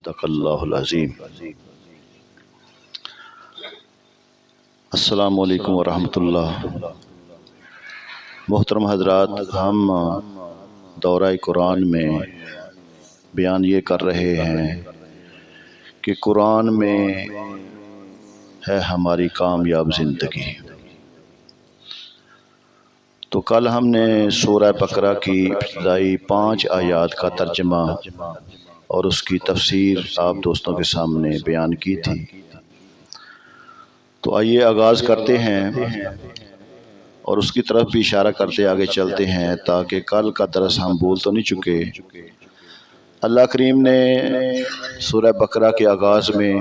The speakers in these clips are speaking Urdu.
صدق اللہ العظیم۔ السلام علیکم ورحمۃ اللہ۔ محترم حضرات، ہم دورہ قرآن میں بیان یہ کر رہے ہیں کہ قرآن میں ہے ہماری کامیاب زندگی۔ تو کل ہم نے سورہ بقرہ کی ابتدائی 5 آیات کا ترجمہ اور اس کی تفسیر آپ دوستوں کے سامنے بیان کی تھی۔ تو آئیے آغاز کرتے ہیں اور اس کی طرف بھی اشارہ کرتے آگے چلتے ہیں تاکہ کل کا درس ہم بھول تو نہیں چکے۔ اللہ کریم نے سورہ بقرہ کے آغاز میں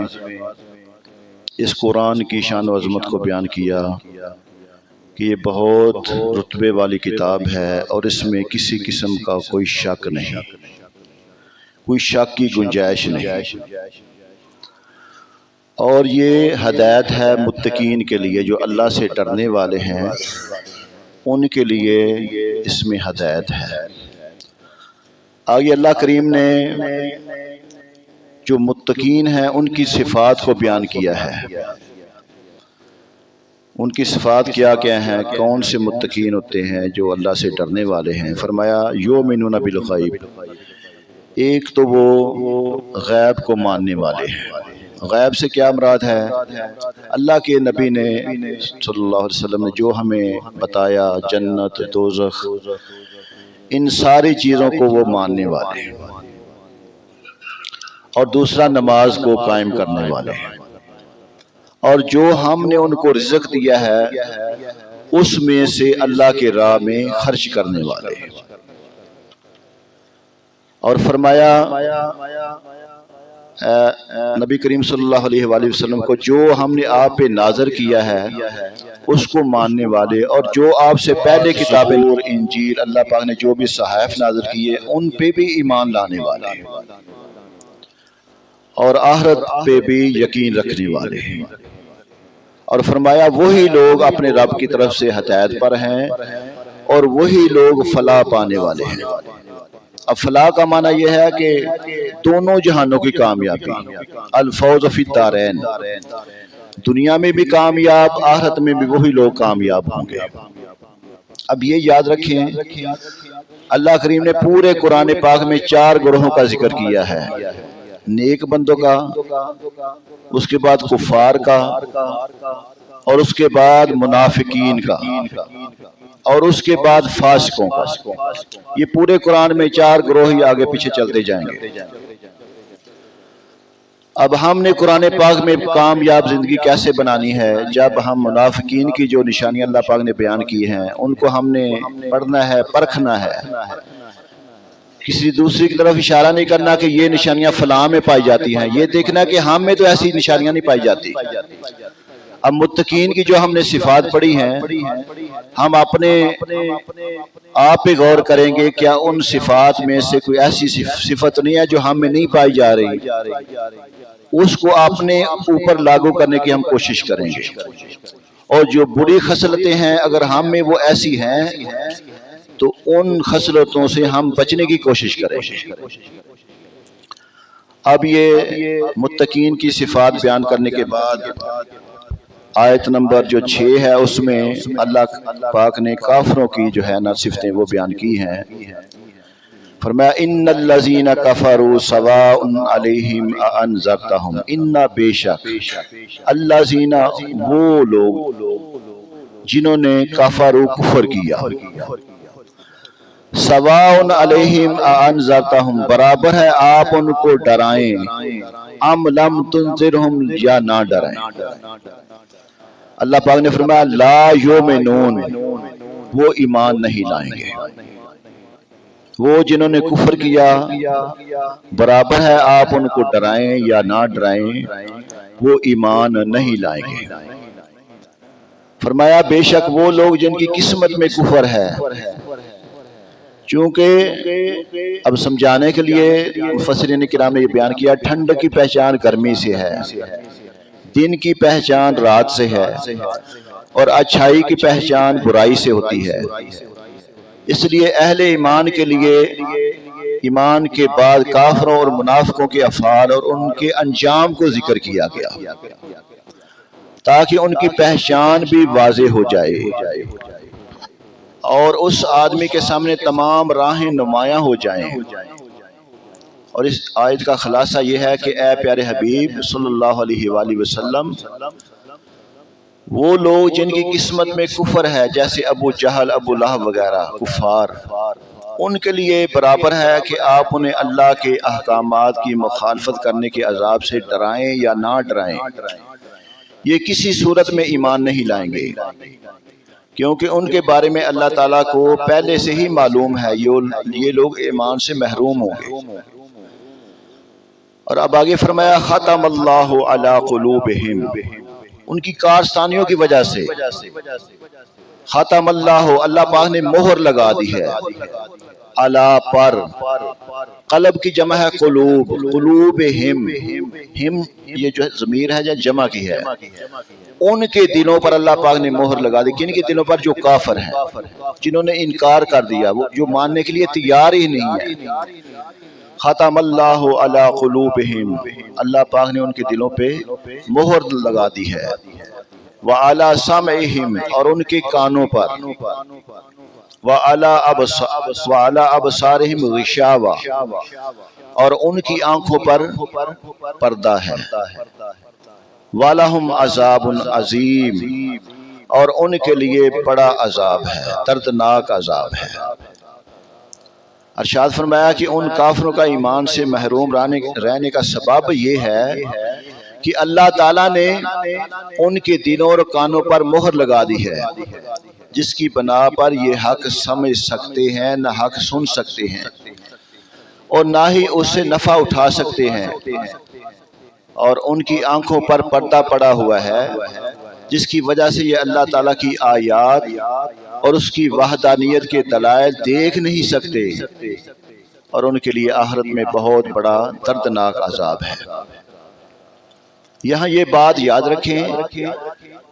اس قرآن کی شان و عظمت کو بیان کیا کہ یہ بہت رتبے والی کتاب ہے اور اس میں کسی قسم کا کوئی شک نہیں، کوئی شک کی گنجائش نہیں، اور یہ ہدایت ہے متقین کے لیے، جو اللہ سے ڈرنے والے ہیں ان کے لیے اس میں ہدایت ہے۔ آگے اللہ کریم نے جو متقین ہیں ان کی صفات کو بیان کیا ہے۔ ان کی صفات کیا کیا ہیں، کون سے متقین ہوتے ہیں جو اللہ سے ڈرنے والے ہیں۔ فرمایا یؤمنون بالغیب، ایک تو وہ غیب کو ماننے والے ہیں۔ غیب سے کیا مراد ہے؟ اللہ کے نبی نے صلی اللہ علیہ وسلم نے جو ہمیں بتایا، جنت، دوزخ، ان ساری چیزوں کو وہ ماننے والے ہیں۔ اور دوسرا نماز کو قائم کرنے والے ہیں، اور جو ہم نے ان کو رزق دیا ہے اس میں سے اللہ کے راہ میں خرچ کرنے والے ہیں۔ اور فرمایا نبی کریم صلی اللہ علیہ وآلہ وسلم کو جو ہم نے آپ پہ نازل کیا ہے اس کو ماننے والے، اور جو آپ سے پہلے کتابیں اور انجیل اللہ پاک نے جو بھی صحائف نازل کیے ان پہ بھی ایمان لانے والے ہیں، اور آخرت پہ بھی یقین رکھنے والے ہیں۔ اور فرمایا وہی لوگ اپنے رب کی طرف سے ہدایت پر ہیں اور وہی لوگ فلاح پانے والے ہیں۔ اب فلاح کا معنی یہ ہے کہ دونوں جہانوں کی کامیابی، الفوز فی الدارین، دنیا میں بھی کامیاب، آخرت میں بھی وہی لوگ کامیاب ہوں گے۔ اب یہ یاد رکھیں، اللہ کریم نے پورے قرآن پاک میں 4 گروہوں کا ذکر کیا ہے، نیک بندوں کا، اس کے بعد کفار کا، اور اس کے بعد منافقین کا، اور اس کے بعد فاسقوں کا۔ یہ پورے قرآن میں 4 گروہ ہی آگے پیچھے چلتے جائیں گے۔ اب ہم نے قرآن پاک میں کامیاب زندگی کیسے بنانی ہے؟ جب ہم منافقین کی جو نشانیاں اللہ پاک نے بیان کی ہیں ان کو ہم نے پڑھنا ہے، پرکھنا ہے، کسی دوسری کی طرف اشارہ نہیں کرنا کہ یہ نشانیاں فلاں میں پائی جاتی ہیں، یہ دیکھنا کہ ہم میں تو ایسی نشانیاں نہیں پائی جاتی۔ اب متقین کی جو ہم نے صفات پڑھی ہیں، ہم اپنے آپ پہ غور کریں گے، کیا ان صفات میں سے کوئی ایسی صفت نہیں ہے جو ہم میں نہیں پائی جا رہی؟ اس کو اپنے اوپر لاگو کرنے کی ہم کوشش کریں گے، اور جو بری خصلتیں ہیں اگر ہم میں وہ ایسی ہیں تو ان خصلتوں سے ہم بچنے کی کوشش کریں گے۔ اب یہ متقین کی صفات بیان کرنے کے بعد آیت نمبر جو 6 ہے اس میں اللہ پاک نے کافروں کی جو ہے نا صفتیں وہ بیان کی ہیں۔ فرمایا ان الذین کفروا سواء علیہم اانذرتہم، ان بے شک الذین وہ لوگ جنہوں نے کفروا کفر کیا، سواء علیہم اانذرتہم برابر ہے آپ ان کو ڈرائیں، ام لم تنذرہم یا نہ ڈرائیں۔ اللہ پاک نے فرمایا لا یؤمنون، وہ ایمان نہیں لائیں گے۔ وہ جنہوں نے کفر کیا برابر ہے آپ ان کو ڈرائیں یا نہ ڈرائیں، وہ ایمان نہیں لائیں گے۔ فرمایا بے شک وہ لوگ جن کی قسمت میں کفر ہے، چونکہ اب سمجھانے کے لیے مفسرین کرام نے یہ بیان کیا ٹھنڈ کی پہچان گرمی سے ہے، دن کی پہچان رات سے ہے، اور اچھائی کی پہچان برائی سے ہوتی ہے۔ اس لیے اہل ایمان کے لیے ایمان کے بعد کافروں اور منافقوں کے افعال اور ان کے انجام کو ذکر کیا گیا تاکہ ان کی پہچان بھی واضح ہو جائے اور اس آدمی کے سامنے تمام راہیں نمایاں ہو جائیں۔ اور اس آیت کا خلاصہ یہ ہے کہ اے پیارے حبیب صلی اللہ علیہ وآلہ وسلم، وہ لوگ جن کی قسمت میں کفر ہے جیسے ابو جہل، ابو لہب وغیرہ کفار، ان کے لیے برابر ہے کہ آپ انہیں اللہ کے احکامات کی مخالفت کرنے کے عذاب سے ڈرائیں یا نہ ڈرائیں، یہ کسی صورت میں ایمان نہیں لائیں گے، کیونکہ ان کے بارے میں اللہ تعالیٰ کو پہلے سے ہی معلوم ہے یہ لوگ ایمان سے محروم ہوں گے۔ اور اب آگے فرمایا ختم اللہ علی قلوبہم، ان کی کارستانیوں کی وجہ سے ختم اللہ پاک نے مہر لگا دی ہے علی پر، قلب کی جمع ہے قلوب، قلوبہم، ہم یہ جو ضمیر ہے جو جمع کی ہے، ان کے دلوں پر اللہ پاک نے مہر لگا دی۔ کن کے دلوں پر؟ جو کافر ہیں، جنہوں نے انکار کر دیا، وہ جو ماننے کے لیے تیار ہی نہیں ہے۔ ختم اللہ علی قلوبہم، اللہ پاک نے ان کے دلوں پہ مہر لگا دی ہے، وعلی سمعہم، اور ان کے کانوں پر، وعلی ابصارہم غشاوہ، اور ان کی آنکھوں پر پردہ ہے، وَلَهُمْ عَذَابٌ عَظِيمٌ، اور ان کے لیے بڑا عذاب ہے، دردناک عذاب ہے۔ ارشاد فرمایا کہ ان کافروں کا ایمان سے محروم رہنے کا سبب یہ ہے کہ اللہ تعالیٰ نے ان کے دلوں اور کانوں پر مہر لگا دی ہے، جس کی بنا پر یہ حق سمجھ سکتے ہیں نہ حق سن سکتے ہیں، اور نہ ہی اس سے نفع اٹھا سکتے ہیں، اور ان کی آنکھوں پر پردہ پڑا ہوا ہے، جس کی وجہ سے یہ اللہ تعالیٰ کی آیات اور اس کی وحدانیت کے دلائل دیکھ نہیں سکتے، اور ان کے لیے آخرت میں بہت بڑا دردناک عذاب ہے۔ یہاں یہ بات یاد رکھیں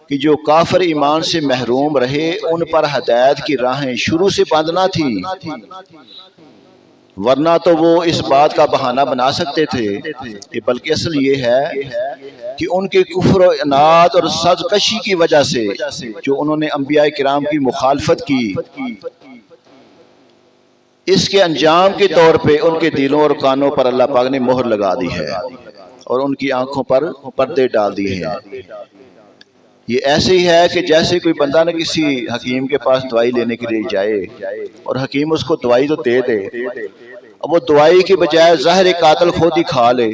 کہ جو کافر ایمان سے محروم رہے ان پر ہدایت کی راہیں شروع سے بند نہ تھی، ورنہ تو وہ اس بات کا بہانہ بنا سکتے تھے، بلکہ اصل یہ ہے کہ ان کے کفر و عناد اور سرکشی کی وجہ سے جو انہوں نے انبیاء کرام کی مخالفت کی، اس کے انجام کے طور پہ ان کے دلوں اور کانوں پر اللہ پاک نے مہر لگا دی ہے اور ان کی آنکھوں پر پردے ڈال دیے ہیں۔ یہ ایسے ہی ہے کہ جیسے کوئی بندہ نہ کسی حکیم کے پاس دوائی لینے کے لیے جائے اور حکیم اس کو دوائی تو دے دے، اب وہ دوائی کے بجائے زہر قاتل خود ہی کھا لے،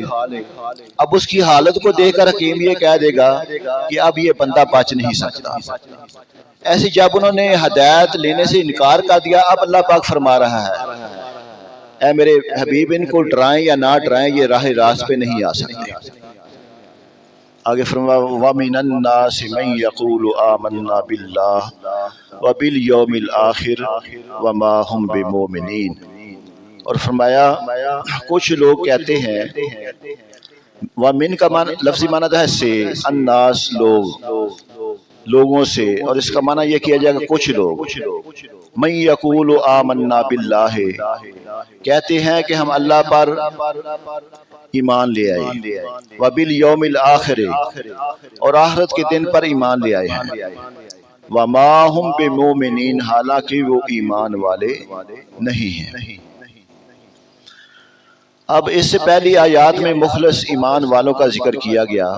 اب اس کی حالت کو دیکھ کر حکیم یہ کہہ دے گا کہ اب یہ بندہ بچ نہیں سکتا۔ ایسی جب انہوں نے ہدایت لینے سے انکار کر دیا، اب اللہ پاک فرما رہا ہے اے میرے حبیب ان کو ڈرائیں یا نہ ڈرائیں یہ راہ راست پہ نہیں آ سکتے۔ آگے فرمایا وَمِنَ النَّاسِ مَن يَقُولُ آمَنَّا بِاللَّهِ وَبِالْيَوْمِ الْآخِرِ وَمَا هُمْ بِمُؤْمِنِينَ، اور فرمایا کچھ لوگ کہتے ہیں، وَمِن کا لفظی معنی ہے سے، الناس لوگوں سے، اور اس کا معنی یہ کیا جائے گا کچھ لوگ، من یقول آمنا باللہ، کہتے ہیں کہ ہم اللہ پر ایمان لے آئے، وبالیوم الآخر، اور آخرت کے دن پر ایمان لے آئے ہیں، وما ہم بمومنین، حالانکہ وہ ایمان والے نہیں ہیں۔ اب اس سے پہلی آیات میں مخلص ایمان والوں کا ذکر کیا گیا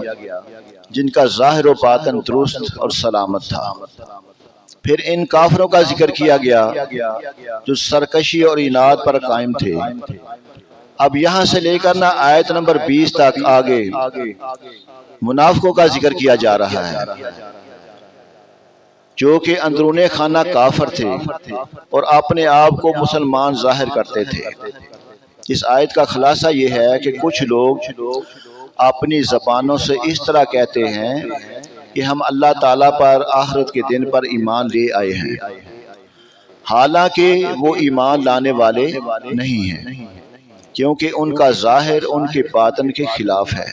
جن کا ظاہر و باطن درست اور سلامت تھا، پھر ان کافروں کا ذکر کیا گیا جو سرکشی اور عناد پر قائم تھے۔ اب یہاں سے لے کر آیت نمبر 20 تک آگے منافقوں کا ذکر کیا جا رہا ہے جو کہ اندرون خانہ کافر تھے اور اپنے آپ کو مسلمان ظاہر کرتے تھے۔ اس آیت کا خلاصہ یہ ہے کہ کچھ لوگ اپنی زبانوں سے اس طرح کہتے ہیں کہ ہم اللہ تعالیٰ پر آخرت کے دن پر ایمان لے آئے ہیں، حالانکہ وہ ایمان لانے والے نہیں ہیں، کیونکہ ان کا ظاہر ان کے باطن کے خلاف ہے،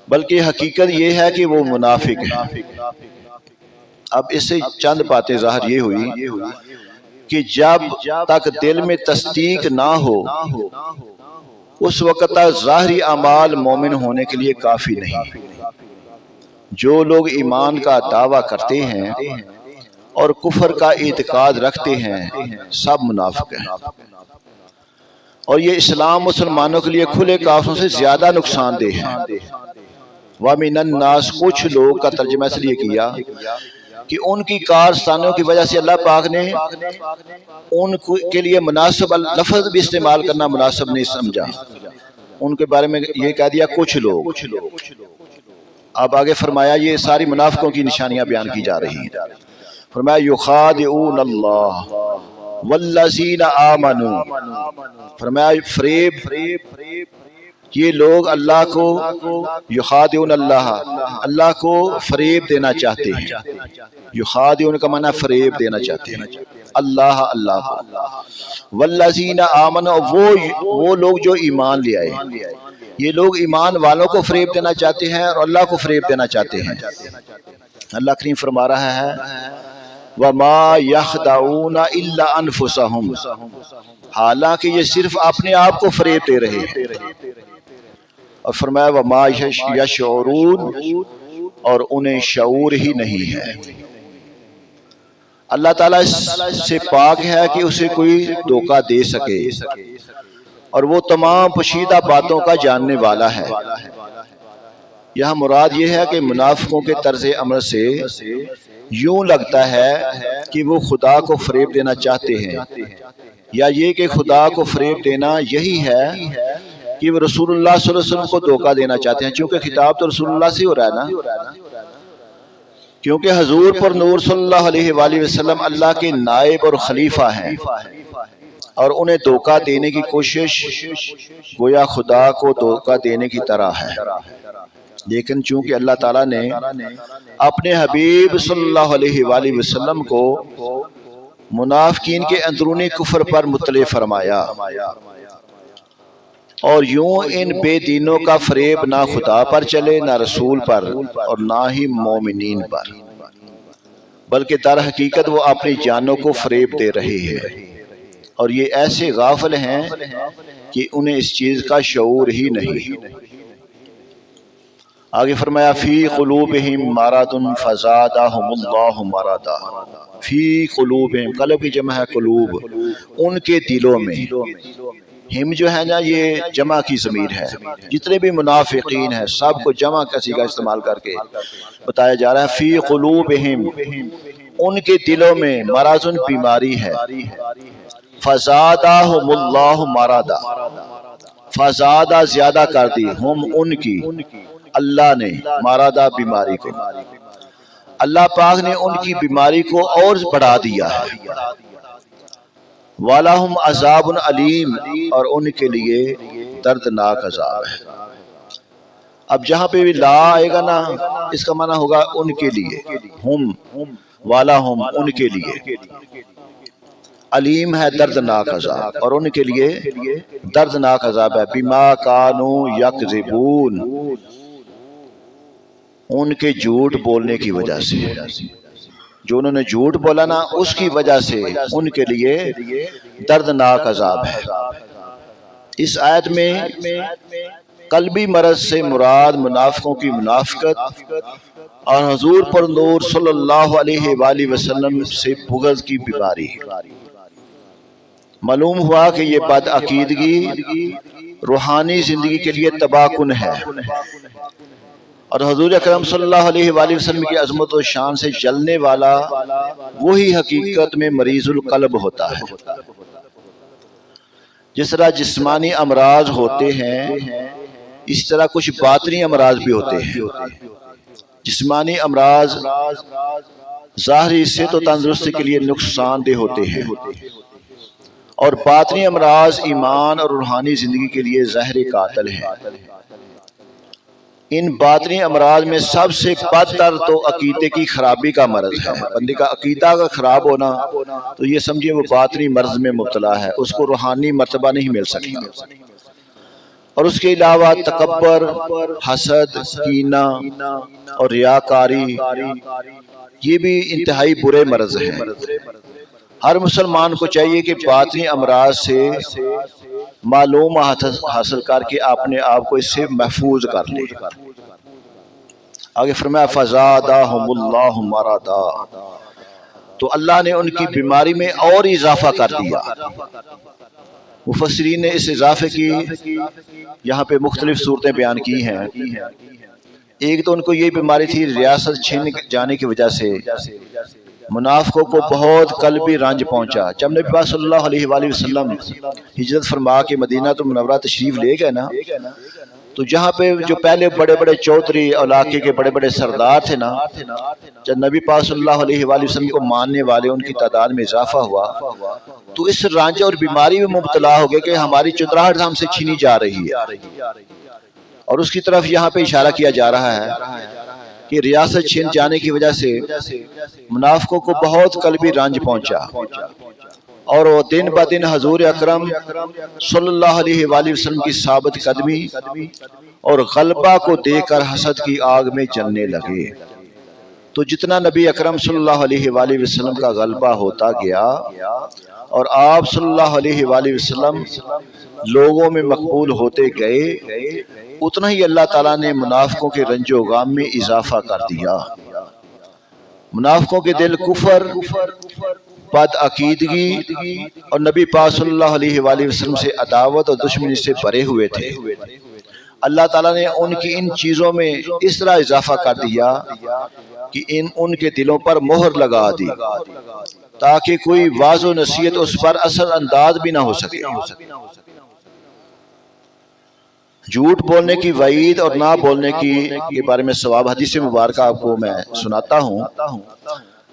بلکہ حقیقت یہ ہے کہ وہ منافق ہیں۔ اب اس سے چند باتیں ظاہر یہ ہوئی کہ جب تک دل میں تصدیق نہ ہو اس وقت تک ظاہری اعمال مومن ہونے کے لیے کافی نہیں۔ جو لوگ ایمان کا دعویٰ کرتے ہیں اور کفر کا اعتقاد رکھتے ہیں سب منافق ہیں، اور یہ اسلام مسلمانوں کے لیے کھلے کافروں سے زیادہ نقصان دہ ہے۔ وَمِنَ النَّاسِ، کچھ لوگ کا ترجمہ اس لیے کیا کہ ان کی کارستانوں کی وجہ سے اللہ پاک نے ان کے لیے مناسب لفظ بھی استعمال کرنا مناسب نہیں سمجھا، ان کے بارے میں یہ کہہ دیا کچھ لوگ۔ اب آگے فرمایا یہ ساری منافقوں کی نشانیاں بیان کی جا رہی ہیں۔ فرمایا یخادعون اللہ والذین آمنوا، فرمایا فریب، یہ لوگ اللہ کو یخادعون اللہ کو فریب دینا چاہتے ہیں۔ یخادعون کا معنی فریب دینا چاہتے ہیں اللہ کو۔ والذین آمنوا، وہ لوگ جو ایمان لے آئے، یہ لوگ ایمان والوں کو فریب دینا چاہتے ہیں اور اللہ کو فریب دینا چاہتے ہیں۔ اللہ کریم فرما رہا ہے وَمَا يَخْدَعُونَ إِلَّا أَنفُسَهُمْ، حالانکہ یہ صرف اپنے آپ کو فریب دے رہے ہیں۔ اور فرمایا وَمَا يَشْعُرُونَ، اور انہیں شعور ہی نہیں ہے۔ اللہ تعالیٰ اس سے پاک ہے کہ اسے کوئی دھوکہ دے سکے، اور وہ تمام پوشیدہ باتوں کا جاننے والا ہے۔ یہاں مراد یہ ہے کہ منافقوں کے طرز عمل سے یوں لگتا ہے کہ وہ خدا کو فریب دینا چاہتے ہیں، یا یہ کہ خدا کو فریب دینا یہی ہے کہ وہ رسول اللہ صلی اللہ علیہ وسلم کو دھوکہ دینا چاہتے ہیں، چونکہ خطاب تو رسول اللہ سے ہو رہا ہے نا، کیونکہ حضور پر نور صلی اللہ علیہ وآلہ وسلم اللہ کے نائب اور خلیفہ ہیں، اور انہیں دھوکہ دینے کی کوشش گویا خدا کو دھوکہ دینے کی طرح ہے۔ لیکن چونکہ اللہ تعالیٰ نے اپنے حبیب صلی اللہ علیہ وآلہ وسلم کو منافقین کے اندرونی کفر پر مطلع فرمایا، اور یوں ان بے دینوں کا فریب نہ خدا پر چلے، نہ رسول پر، اور نہ ہی مومنین پر، بلکہ در حقیقت وہ اپنی جانوں کو فریب دے رہے ہیں، اور یہ ایسے غافل ہیں کہ انہیں اس چیز کا شعور ہی نہیں۔ آگے فرمایا فی قلوبہم مرض فزادہم اللہ مرضا، فی قلوبہم، قلب کی جمع ہے قلوب، ان کے دلوں میں، ہم جو ہے نا یہ جمع کی ضمیر ہے، جتنے بھی منافقین ہیں سب کو جمع کا صیغہ استعمال کر کے بتایا جا رہا ہے۔ فی قلوبہم، ان کے دلوں میں مرض، بیماری ہے، فزادہم اللہ مرضا، فزادہ زیادہ کر دی، ہم ان کی، اللہ نے، مرضا بیماری کو، اللہ پاک نے ان کی بیماری کو اور بڑھا دیا ہے۔ وَلَهُمْ عَذَابٌ عَلِيمٌ، اور ان کے لیے دردناک عذاب ہے۔ اب جہاں پہ بھی لا آئے گا نا، اس کا معنی ہوگا ان کے لیے، ہم وَلَهُمْ، ان کے لیے، علیم ہے دردناک عذاب، اور ان کے لیے دردناک عذاب ہے۔ بِمَا كَانُوا يَكْذِبُونَ، ان کے جھوٹ بولنے کی وجہ سے، جو انہوں نے جھوٹ بولا نا اس کی وجہ سے ان کے لیے دردناک عذاب ہے۔ اس آیت میں قلبی مرض سے مراد منافقوں کی منافقت اور حضور پر نور صلی اللہ علیہ وآلہ وسلم سے بغض کی بیماری۔ معلوم ہوا کہ یہ بد عقیدگی روحانی زندگی کے لیے تباہ کن ہے، اور حضور اکرم صلی اللہ علیہ وآلہ وسلم کی عظمت و شان سے جلنے والا وہی حقیقت میں مریض القلب ہوتا ہے۔ جس طرح جسمانی امراض ہوتے ہیں اس طرح کچھ باطنی امراض بھی ہوتے ہیں۔ جسمانی امراض ظاہری صحت و تندرستی کے لیے نقصان دہ ہوتے ہیں، اور باطنی امراض ایمان اور روحانی زندگی کے لیے زہر قاتل ہیں۔ ان باطنی امراض میں سب سے بدتر تو عقیدے کی خرابی کا مرض ہے۔ بندے کا عقیدہ کا خراب ہونا تو یہ سمجھے وہ باطنی مرض میں مبتلا ہے، اس کو روحانی مرتبہ نہیں مل سکتا۔ اور اس کے علاوہ تکبر، حسد، کینہ اور ریاکاری، یہ بھی انتہائی برے مرض ہیں۔ ہر مسلمان کو چاہیے کہ باطنی امراض سے معلومات حاصل کر کے اپنے آپ کو اس سے محفوظ کر لے۔ آگے فرمایا فزادہم اللہ مرضا، تو اللہ نے ان کی بیماری میں اور اضافہ کر دیا۔ مفسرین نے اس اضافے کی یہاں پہ مختلف صورتیں بیان کی ہیں۔ ایک تو ان کو یہ بیماری تھی ریاست چھن جانے کی وجہ سے منافقوں کو بہت قلبی رنج پہنچا۔ جب نبی پاک صلی اللہ علیہ وآلہ وسلم ہجرت فرما کے مدینہ منورہ تشریف لے گئے نا، تو جہاں پہ جو پہلے بڑے بڑے چودھری علاقے کے بڑے بڑے سردار تھے نا، جب نبی پاک صلی اللہ علیہ وآلہ وسلم کو ماننے والے ان کی تعداد میں اضافہ ہوا تو اس رنج اور بیماری میں مبتلا ہو گئے کہ ہماری چتراہٹ ہم سے چھینی جا رہی ہے۔ اور اس کی طرف یہاں پہ اشارہ کیا جا رہا ہے کہ ریاست چھن جانے کی وجہ سے منافقوں کو بہت قلبی رنج پہنچا، اور وہ دن بہ دن حضور اکرم صلی اللہ علیہ وآلہ وسلم کی ثابت قدمی اور غلبہ کو دیکھ کر حسد کی آگ میں جلنے لگے۔ تو جتنا نبی اکرم صلی اللہ علیہ وآلہ وسلم کا غلبہ ہوتا گیا اور آپ صلی اللہ علیہ وآلہ وسلم لوگوں میں مقبول ہوتے گئے، اتنا ہی اللہ تعالیٰ نے منافقوں کے رنج و غم میں اضافہ کر دیا۔ منافقوں کے دل کفر، بد عقیدگی اور نبی پاک صلی اللہ علیہ وآلہ وسلم سے عداوت اور دشمنی سے بھرے ہوئے تھے۔ اللہ تعالیٰ نے ان کی ان چیزوں میں اس طرح اضافہ کر دیا کہ ان کے دلوں پر مہر لگا دی تاکہ کوئی واعظ و نصیحت اس پر اثر انداز بھی نہ ہو سکے۔ جھوٹ بولنے کی وعید اور نہ بولنے کے بارے میں ثواب حدیث مبارکہ آپ کو میں سناتا ہوں۔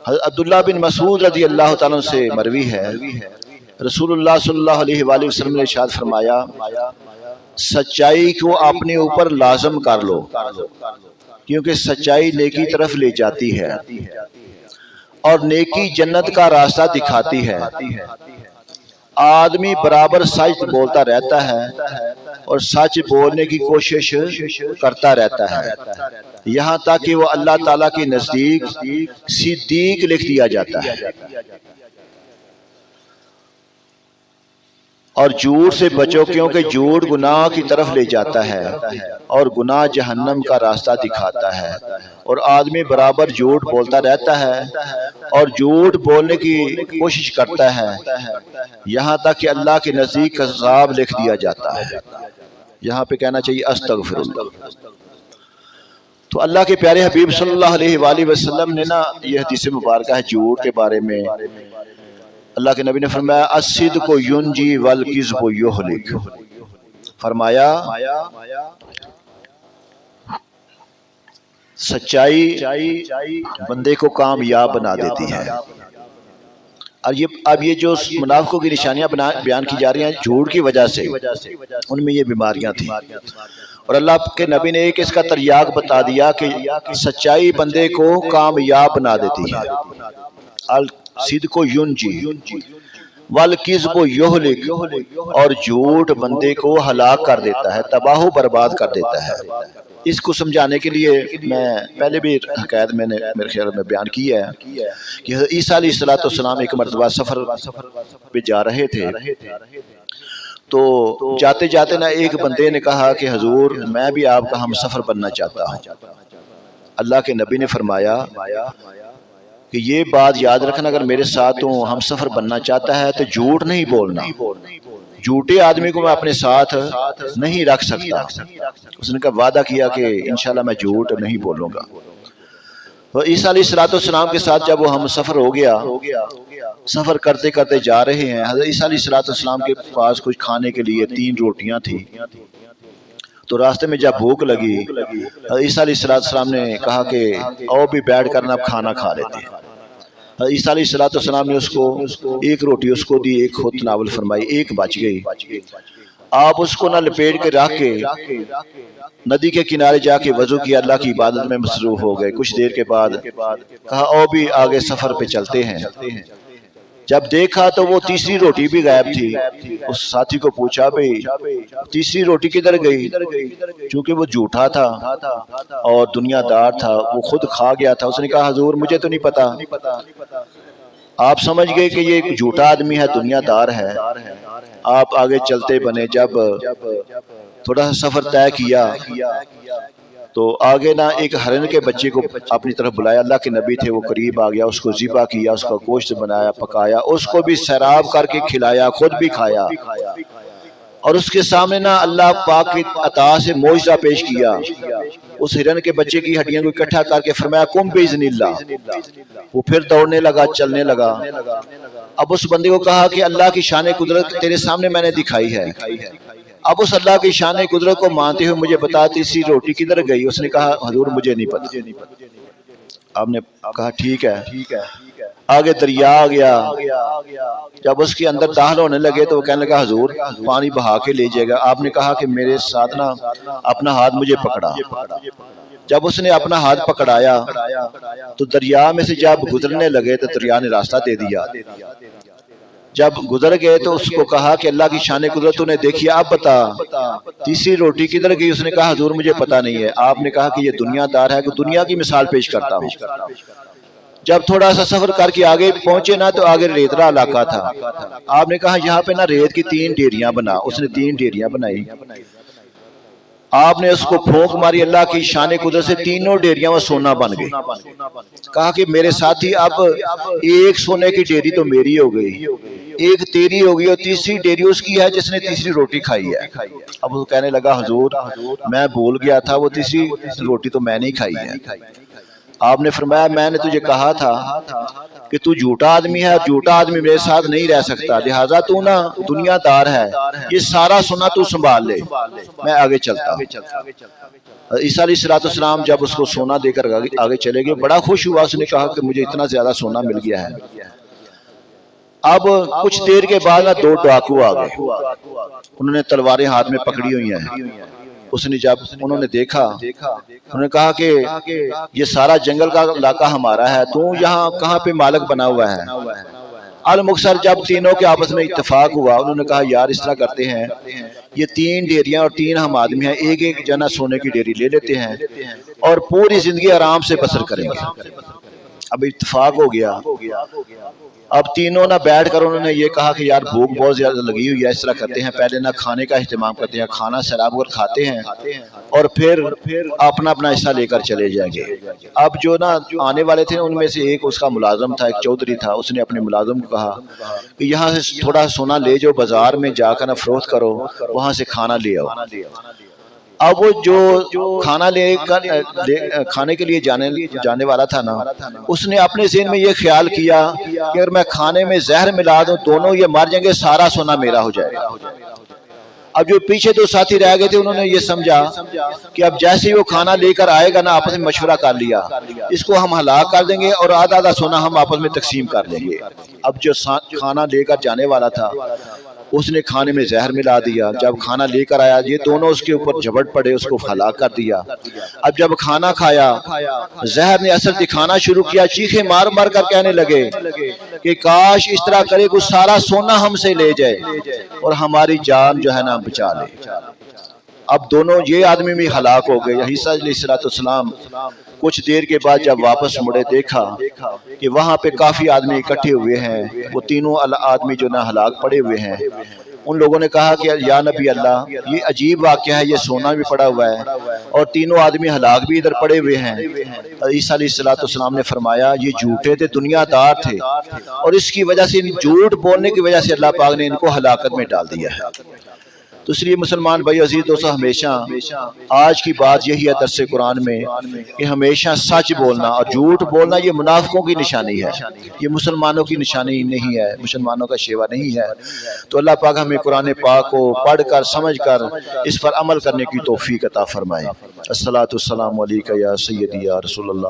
حضرت عبداللہ بن مسعود رضی اللہ تعالیٰ سے مروی ہے، رسول اللہ صلی اللہ علیہ وآلہ وسلم نے ارشاد فرمایا، سچائی کو اپنے اوپر لازم کر لو کیونکہ سچائی نیکی طرف لے جاتی ہے اور نیکی جنت کا راستہ دکھاتی ہے۔ آدمی برابر سچ بولتا رہتا ہے اور سچ بولنے کی کوشش کرتا رہتا ہے یہاں تک کہ وہ اللہ تعالیٰ کے نزدیک صدیق لکھ دیا جاتا ہے۔ اور جھوٹ سے بچو کیونکہ جھوٹ گناہ کی طرف لے جاتا ہے اور گناہ جہنم کا راستہ دکھاتا ہے۔ اور آدمی برابر جھوٹ بولتا رہتا ہے اور جھوٹ بولنے کی کوشش کرتا ہے یہاں تک کہ اللہ کے نزدیک کذاب لکھ دیا جاتا ہے۔ یہاں پہ کہنا چاہیے استغفر اللہ۔ تو اللہ کے پیارے حبیب صلی اللہ علیہ وآلہ وسلم نے نا یہ حدیث مبارکہ ہے جھوٹ کے بارے میں، اللہ کے نبی نے فرمایا الصدق ینجی والکذب یہلک، فرمایا سچائی بندے کو کامیاب بنا دیتی ہے۔ اب یہ جو منافقوں کی نشانیاں بیان کی جا رہی ہیں جھوٹ کی وجہ سے، ان میں یہ بیماریاں تھیں، اور اللہ کے نبی نے ایک اس کا تریاق بتا دیا کہ سچائی بندے کو کامیاب بنا دیتی ہے۔ الصدق ینجی والکذب یہلک، اور جھوٹ بندے کو ہلاک کر دیتا ہے، تباہ و برباد کر دیتا ہے۔ اس کو سمجھانے کے لیے میں پہلے بھی حکایت میں نے میرے خیال میں بیان کی ہے کہ حضرت عیسیٰ علیہ السلام ایک مرتبہ سفر پہ جا رہے تھے، تو جاتے جاتے نا ایک بندے نے کہا کہ حضور میں بھی آپ کا ہم سفر بننا چاہتا ہوں۔ اللہ کے نبی نے فرمایا کہ یہ بات یاد رکھنا، اگر میرے ساتھ تو ہم سفر بننا چاہتا ہے تو جھوٹ نہیں بولنا، جھوٹے آدمی کو میں اپنے ساتھ نہیں رکھ سکتا۔ اس نے کہا وعدہ کیا کہ انشاءاللہ میں جھوٹ نہیں بولوں گا۔ تو عیسیٰ علیہ السلام کے ساتھ جب وہ ہم سفر ہو گیا، سفر کرتے کرتے جا رہے ہیں، حضرت عیسیٰ علیہ السلام کے پاس کچھ کھانے کے لیے 3 روٹیاں تھیں، تو راستے میں جب بھوک لگی عیسیٰ علیہ السلام نے کہا کہ او بھی بیٹھ کر اب کھانا کھا لیتے ہیں۔ عیسیٰ علیہ السلام نے اس کو 1 روٹی اس کو دی، 1 خود تناول فرمائی، 1 بچ گئی۔ آپ اس کو نہ لپیٹ کے رکھ کے ندی کے کنارے جا کے وضو کیا، اللہ کی عبادت میں مصروف ہو گئے۔ کچھ دیر کے بعد کہا او بھی آگے سفر پہ چلتے ہیں۔ جب دیکھا تو وہ 3ری روٹی بھی غائب تھی۔ اس ساتھی کو پوچھا بھئی 3ری روٹی کدھر گئی؟ چونکہ وہ جھوٹا تھا اور دنیا دار تھا، وہ خود کھا گیا تھا۔ اس نے کہا حضور مجھے تو نہیں پتا۔ آپ سمجھ گئے کہ یہ ایک جھوٹا آدمی ہے، دنیا دار ہے۔ آپ آگے چلتے بنے، جب تھوڑا سا سفر طے کیا تو آگے نا ایک ہرن کے بچے کو اپنی طرف بلایا، اللہ کے نبی تھے، وہ قریب آ گیا، اس کو ذبح کیا، اس کا گوشت بنایا، پکایا، اس کو بھی سیراب کر کے کھلایا، خود بھی کھایا، اور اس کے سامنے نا اللہ پاک کی عطا سے معجزہ پیش کیا۔ اس ہرن کے بچے کی ہڈیاں کو اکٹھا کر کے فرمایا قم باذن اللہ، وہ پھر دوڑنے لگا، چلنے لگا۔ اب اس بندے کو کہا کہ اللہ کی شان قدرت تیرے سامنے میں نے دکھائی ہے، اب اس اللہ کی شان قدرت کو مانتے ہوئے مجھے بتا تیسری روٹی کدھر گئی؟ اس نے کہا حضور مجھے نہیں پتا۔ آپ نے کہا ٹھیک ہے۔ آگے دریا آ گیا، جب اس کے اندر داخل ہونے لگے تو وہ کہنے لگا حضور پانی بہا کے لے جائے گا۔ آپ نے کہا کہ میرے ساتھ نا اپنا ہاتھ مجھے پکڑا۔ جب اس نے اپنا ہاتھ پکڑایا تو دریا میں سے جب گزرنے لگے تو دریا نے راستہ دے دیا۔ جب گزر گئے تو اس کو کہا کہ اللہ کی شان قدرت نے دیکھی، اب بتا تیسری روٹی کدھر گئی؟ اس نے کہا حضور مجھے پتا نہیں ہے۔ آپ نے کہا کہ یہ دنیا دار ہے، کہ دنیا کی مثال پیش کرتا ہوں۔ جب تھوڑا سا سفر کر کے آگے پہنچے نا تو آگے ریتلا علاقہ تھا۔ آپ نے کہا یہاں پہ نا ریت کی 3 ڈیریاں بنا۔ اس نے 3 ڈیریاں بنائی، آپ نے اس کو پھونک ماری، اللہ کی شان قدرت سے تینوں ڈیریاں وہ سونا بن گئی۔ کہا کہ میرے ساتھی اب ایک سونے کی ڈیری تو میری ہو گئی، ایک تیری ہو گئی، اور تیسری ڈیری اس کی ہے جس نے تیسری روٹی کھائی ہے۔ اب وہ کہنے لگا حضور میں بھول گیا تھا، وہ تیسری روٹی تو میں نہیں کھائی ہے۔ آپ نے فرمایا میں نے تجھے کہا تھا کہ تو جھوٹا آدمی ہے، جھوٹا آدمی میرے ساتھ نہیں رہ سکتا، لہٰذا تو نا دنیا دار ہے، یہ سارا سونا تو سنبھال لے، میں آگے چلتا ہوں۔ عیسیٰ علیہ السلام جب اس کو سونا دے کر آگے چلے گئے، بڑا خوش ہوا، اس نے کہا کہ مجھے اتنا زیادہ سونا مل گیا ہے۔ اب کچھ دیر کے بعد 2 ڈاکو آ گئے، انہوں نے تلواریں ہاتھ میں پکڑی ہوئی ہیں۔ اس نے جب انہوں نے دیکھا، انہوں نے کہا کہ یہ سارا جنگل کا علاقہ ہمارا ہے، تو یہاں کہاں پہ مالک بنا ہوا ہے؟ المکثر جب تینوں کے آپس میں اتفاق ہوا، انہوں نے کہا یار اس طرح کرتے ہیں، یہ 3 ڈیریاں اور 3 ہم آدمی ہیں، ایک ایک جنا سونے کی ڈیری لے لیتے ہیں اور پوری زندگی آرام سے بسر کریں گے۔ اب اتفاق ہو گیا۔ اب تینوں نہ بیٹھ کر انہوں نے یہ کہا کہ یار بھوک بہت زیادہ لگی ہوئی ہے، اس طرح کرتے ہیں پہلے نہ کھانے کا اہتمام کرتے ہیں، کھانا سیراب کر کھاتے ہیں اور پھر اپنا اپنا حصہ لے کر چلے جائیں گے۔ اب جو نا آنے والے تھے ان میں سے ایک اس کا ملازم تھا، ایک چودھری تھا، اس نے اپنے ملازم کو کہا کہ یہاں سے تھوڑا سونا لے جاؤ، بازار میں جا کر نہ فروخت کرو، وہاں سے کھانا لے آؤ۔ اب وہ جو کھانا لے کر کھانے کے لیے جانے والا تھا نا، اس نے اپنے ذہن میں یہ خیال کیا کہ اگر میں کھانے میں زہر ملا دوں دونوں یہ مر جائیں گے، سارا سونا میرا ہو جائے گا۔ اب جو پیچھے 2 ساتھی رہ گئے تھے انہوں نے یہ سمجھا کہ اب جیسے ہی وہ کھانا لے کر آئے گا نا، آپس میں مشورہ کر لیا اس کو ہم ہلاک کر دیں گے اور آدھا آدھا سونا ہم آپس میں تقسیم کر لیں گے۔ اب جو کھانا لے کر جانے والا تھا اس نے کھانے میں زہر ملا دیا، جب کھانا لے کر آیا یہ دونوں اس کے اوپر جھپٹ پڑے، اس کو ہلاک کر دیا۔ اب جب کھانا کھایا زہر نے اثر دکھانا شروع کیا، چیخیں مار مار کر کہنے لگے کہ کاش اس طرح کرے کہ سارا سونا ہم سے لے جائے اور ہماری جان جو ہے نا بچا لے۔ اب دونوں یہ آدمی بھی ہلاک ہو گئے۔ عیسیٰ علیہ السلام کچھ دیر کے بعد جب واپس مڑے دیکھا کہ وہاں پہ کافی آدمی اکٹھے ہوئے ہیں، وہ تینوں آدمی جو نہ ہلاک پڑے ہوئے ہیں۔ ان لوگوں نے کہا کہ یا نبی اللہ یہ عجیب واقعہ ہے، یہ سونا بھی پڑا ہوا ہے اور تینوں آدمی ہلاک بھی ادھر پڑے ہوئے ہیں۔ عیسیٰ علیہ السلام نے فرمایا یہ جھوٹے تھے، دنیا دار تھے، اور اس کی وجہ سے جھوٹ بولنے کی وجہ سے اللہ پاک نے ان کو ہلاکت میں ڈال دیا ہے۔ تو اس لیے مسلمان بھائی عزیز دوستو، ہمیشہ آج کی بات یہی ہے درس قرآن میں کہ ہمیشہ سچ بولنا اور جھوٹ بولنا یہ منافقوں کی نشانی ہے، یہ مسلمانوں کی نشانی نہیں ہے، مسلمانوں کا شیوا نہیں ہے۔ تو اللہ پاک ہمیں قرآن پاک کو پڑھ کر سمجھ کر اس پر عمل کرنے کی توفیق عطا فرمائے۔ الصلاۃ والسلام علیکہ یا سیدی یا رسول اللہ۔